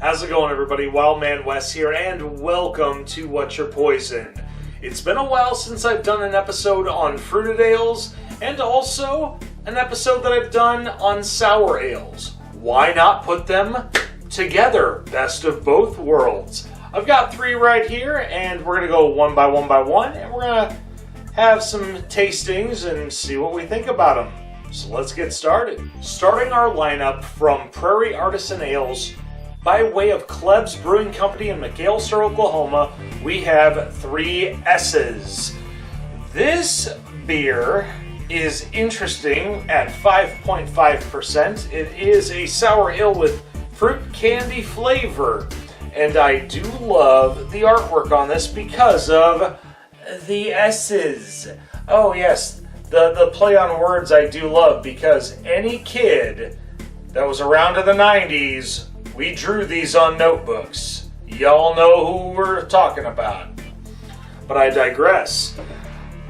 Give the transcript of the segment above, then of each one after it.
How's it going, everybody? Wildman Wess here, and welcome to What's Your Poison. It's been a while since I've done an episode on fruited ales, and also an episode that I've done on sour ales. Why not put them together? Best of both worlds. I've got three right here, and we're going to go one by one, and we're going to have some tastings and see what we think about them. So let's get started. Starting our lineup from Prairie Artisan Ales, by way of Kleb's Brewing Company in McAlester, Oklahoma, we have three Esses. This beer is interesting at 5.5%. It is a sour ale with fruit candy flavor, and I do love the artwork on this because of the Esses. Oh yes, the play on words I do love, because any kid that was around in the 90s, we drew these on notebooks. Y'all know who we're talking about. But I digress.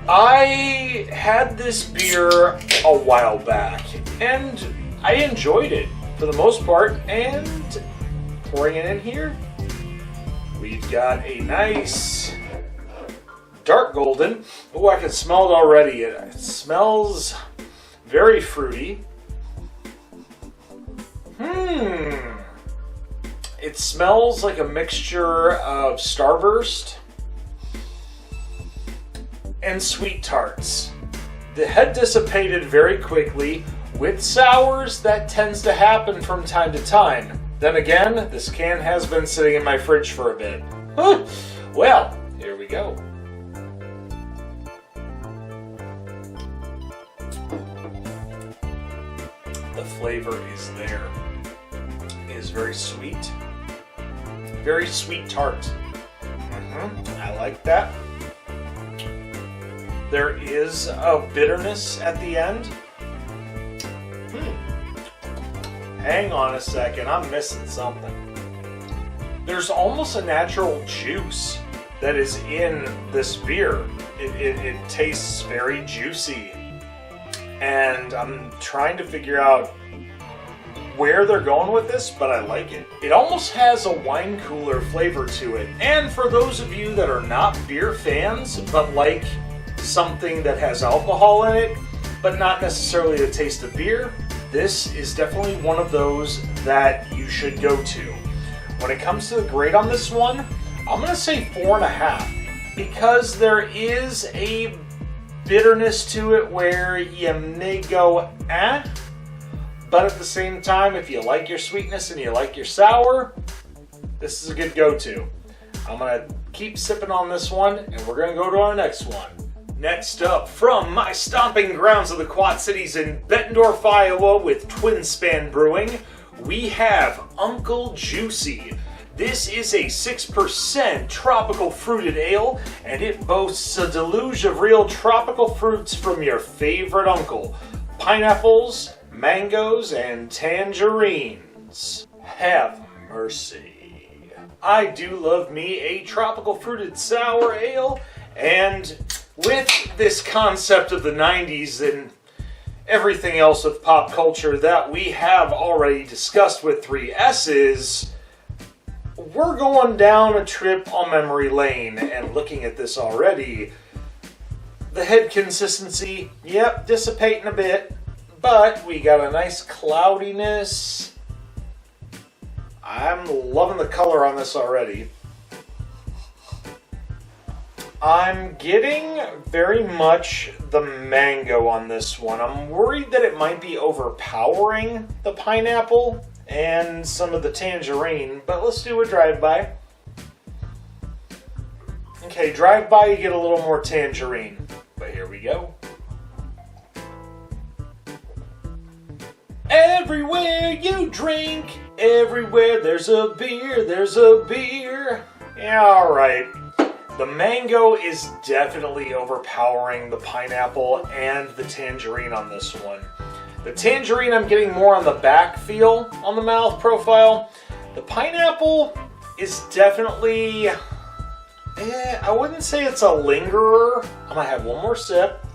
I had this beer a while back, and I enjoyed it for the most part. And pouring it in here, we've got a nice dark golden. Oh, I can smell it already. It smells very fruity. It smells like a mixture of Starburst and sweet tarts. The head dissipated very quickly. With sours, that tends to happen from time to time. Then again, this can has been sitting in my fridge for a bit. Well, here we go. The flavor is there. It is very sweet. Very sweet tart. I like that. There is a bitterness at the end. Hang on a second, I'm missing something. There's almost a natural juice that is in this beer. It tastes very juicy. And I'm trying to figure out where they're going with this, but I like it. It almost has a wine cooler flavor to it. And for those of you that are not beer fans, but like something that has alcohol in it, but not necessarily the taste of beer, this is definitely one of those that you should go to. When it comes to the grade on this one, I'm going to say 4.5, because there is a bitterness to it where you may go, but at the same time, if you like your sweetness and you like your sour, this is a good go-to. I'm going to keep sipping on this one, and we're going to go to our next one. Next up, from my stomping grounds of the Quad Cities in Bettendorf, Iowa, with Twin Span Brewing, we have Uncle Juicy. This is a 6% tropical fruited ale, and it boasts a deluge of real tropical fruits from your favorite uncle. Pineapples, mangoes, and tangerines. Have mercy. I do love me a tropical fruited sour ale, and with this concept of the 90s and everything else with pop culture that we have already discussed with three S's, we're going down a trip on memory lane and looking at this already. The head consistency, yep, dissipating a bit, but we got a nice cloudiness. I'm loving the color on this already. I'm getting very much the mango on this one. I'm worried that it might be overpowering the pineapple and some of the tangerine, but let's do a drive-by. Okay, drive-by, you get a little more tangerine, but here we go. Everywhere you drink, everywhere there's a beer, there's a beer. Yeah, alright. The mango is definitely overpowering the pineapple and the tangerine on this one. The tangerine, I'm getting more on the back feel on the mouth profile. The pineapple is definitely, I wouldn't say it's a lingerer. I'm going to have one more sip.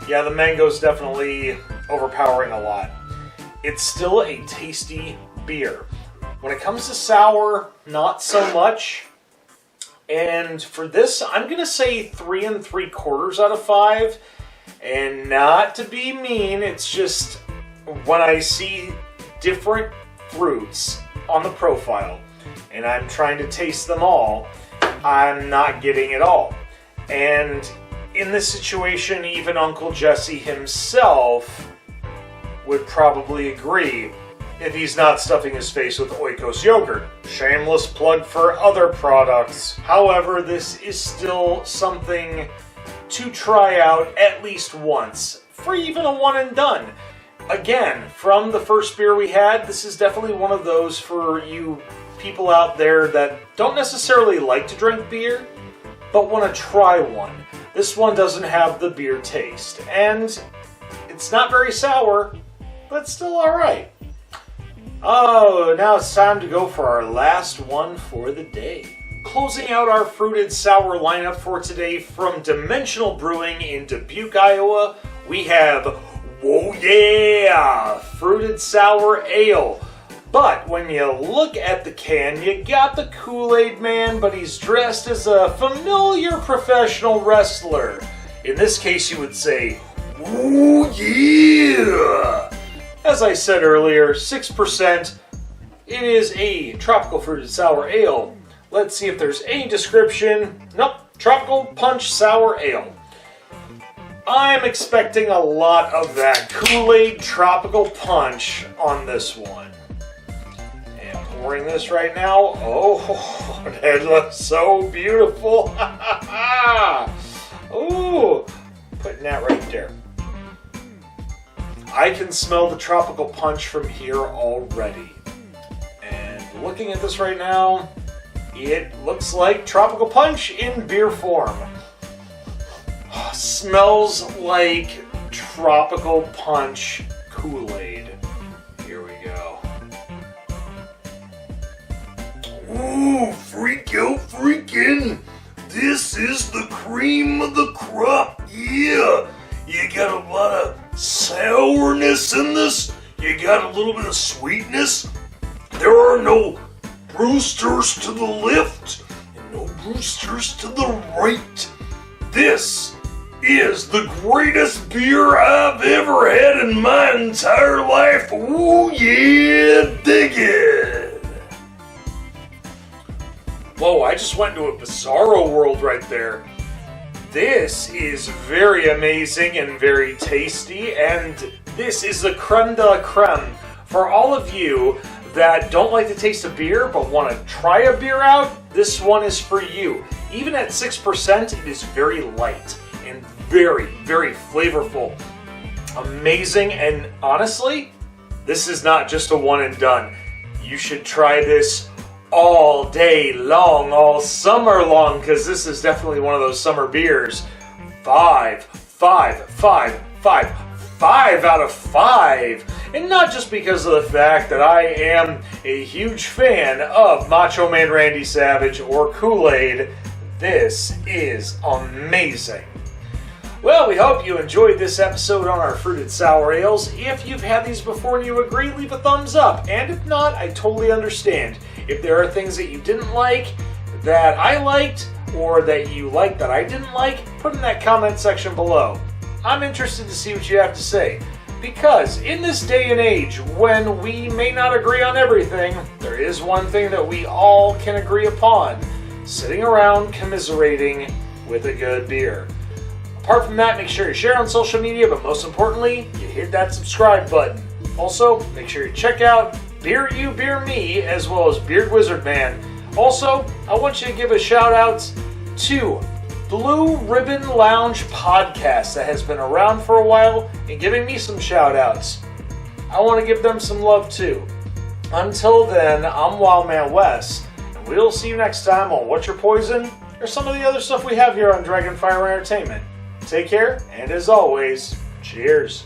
Yeah, the mango's definitely overpowering a lot. It's still a tasty beer. When it comes to sour, not so much. And for this, I'm going to say 3 3/4 out of 5. And not to be mean, it's just when I see different fruits on the profile and I'm trying to taste them all, I'm not getting it all. And in this situation, even Uncle Jesse himself would probably agree if he's not stuffing his face with Oikos yogurt. Shameless plug for other products. However, this is still something to try out at least once for even a one and done. Again, from the first beer we had, this is definitely one of those for you people out there that don't necessarily like to drink beer, but want to try one. This one doesn't have the beer taste, and it's not very sour, but still alright. Oh, now it's time to go for our last one for the day. Closing out our fruited sour lineup for today from Dimensional Brewing in Dubuque, Iowa, we have, whoa yeah, fruited sour ale. But when you look at the can, you got the Kool-Aid Man, but he's dressed as a familiar professional wrestler. In this case, you would say, whoa yeah. As I said earlier, 6%. It is a tropical fruited sour ale. Let's see if there's any description. Nope, tropical punch sour ale. I'm expecting a lot of that Kool-Aid tropical punch on this one. And pouring this right now, oh, that looks so beautiful. Ooh, putting that right there. I can smell the tropical punch from here already. And looking at this right now, it looks like tropical punch in beer form. Smells like tropical punch Kool-Aid. Here we go. Ooh, freaking! This is the cream of the crop, yeah! You got a lot of sourness in this. You got a little bit of sweetness. There are no Brewsters to the left and no Brewsters to the right. This is the greatest beer I've ever had in my entire life. Ooh yeah, dig it. Whoa, I just went into a bizarro world right there. This is very amazing and very tasty, and this is the creme de la creme for all of you that don't like the taste of beer but want to try a beer out. This one is for you. Even at 6%, it is very light and very, very flavorful. Amazing, and honestly, this is not just a one and done. You should try this all day long, all summer long, because this is definitely one of those summer beers. 5 out of 5. And not just because of the fact that I am a huge fan of Macho Man Randy Savage or Kool-Aid. This is amazing. Well, we hope you enjoyed this episode on our fruited sour ales. If you've had these before and you agree, leave a thumbs up. And if not, I totally understand. If there are things that you didn't like that I liked, or that you liked that I didn't like, put in that comment section below. I'm interested to see what you have to say. Because in this day and age, when we may not agree on everything, there is one thing that we all can agree upon: sitting around commiserating with a good beer. Apart from that, make sure you share on social media, but most importantly, you hit that subscribe button. Also, make sure you check out Beer You, Beer Me, as well as Beard Wizard Man. Also, I want you to give a shout out to Blue Ribbon Lounge Podcast that has been around for a while and giving me some shout outs. I want to give them some love too. Until then, I'm Wildman Wess, and we'll see you next time on What's Your Poison, or some of the other stuff we have here on Dragonfire Entertainment. Take care, and as always, cheers.